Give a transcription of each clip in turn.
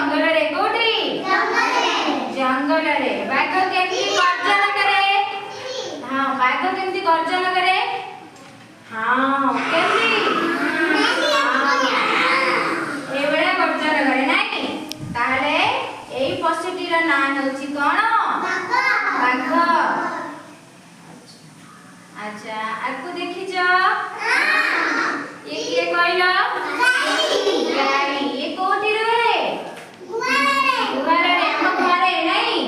जंगल रे कोठी जंगल रे बाघ केमती गर्जन करे हां बाघ केमती गर्जन करे हां केमती एबळे गर्जन करे नाही ताले एई पशुटीर नाम होछि कोन बाघ अच्छा आपको देखि जा ये किए कहलो गाई ये कोठी रहे गुहार रे हम घरे नहीं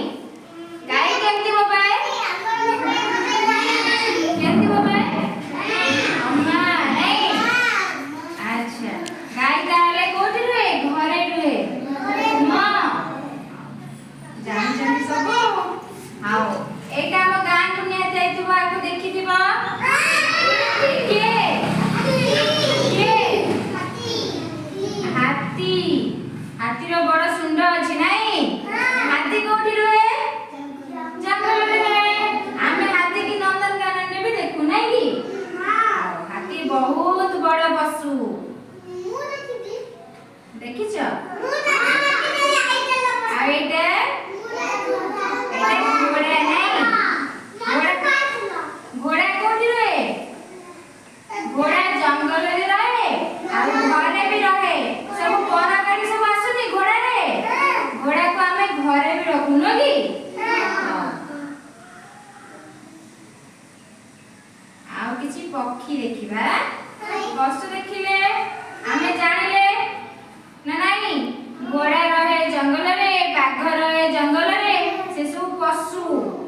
गाई केमती बबाए केमती बबाए अम्मा नहीं अच्छा गाई ताले कोठी रहे घरे रहे मां जान जान सब आओ एटा हम गां दुनिया जाइतबा आपको देखि दिबा के हाथी हाथी रो बड़ सुंड अछि नाही हाथी कोठी रहे जंगल रे आमे हाथी की नंदनकानन ने भी देखु नाही की हाथी बहुत बड़ पशु देखिछ आइते घोड़ा नहीं घोड़ा कोठी रहे घोड़ा जंगल रे रहे और घरे भी रहे सब कोना गाड़ी सब आसुनी घोड़ा रे घोड़ा को हमें घरे भी रखुनो की आ किछि पक्षी देखिबा पशु देखिले हमें जानिले ना नहीं घोड़ा रहे जंगल रे बाघ रहे जंगल रे से सब पशु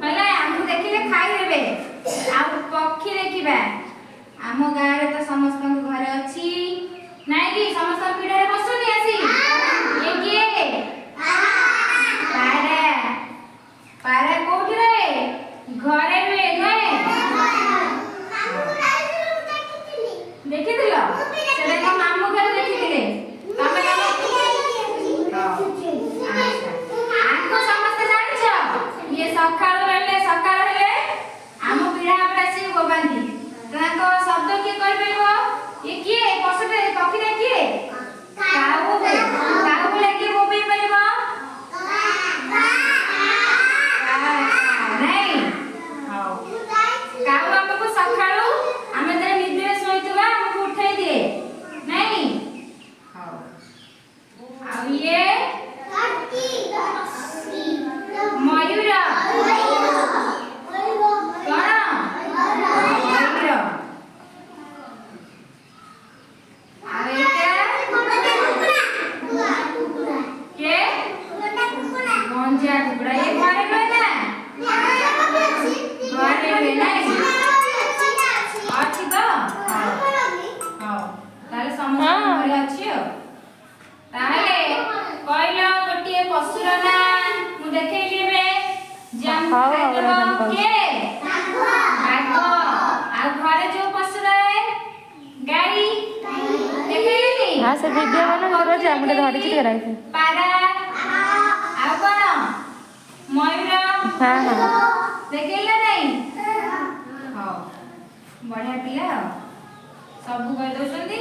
हला हम देखिले खाई देबे आ पक्षी देखिबा आम गाँ रे तो समस्त घरे अच्छी नाई कि समस्त पीढ़े बसुनी आसी ये किए पारा पारा कोठी रे घरे रे नए देखिथिलो सेटा को मामू घर देखिथिले तमे आको समस्त जानिछ ये सकाळ हेले आम पीढ़ा पर आसी गोबांती ताको शब्द के कहि परबो ये किए पशुटे पक्षीटे किए काऊ बोले कि बोबे परबो नहीं हां काऊ हमको सखाळू हमें जरे निद्रे सोइतबा हमको उठाई दिए नहीं हां आ ये मयूर हाँ से वीडियो बना करो जे हमटे धरि छी कराई पारा आ कोन मयूर हां हां देखैला नहीं हां बढ़िया पिला सब कह दोसंदी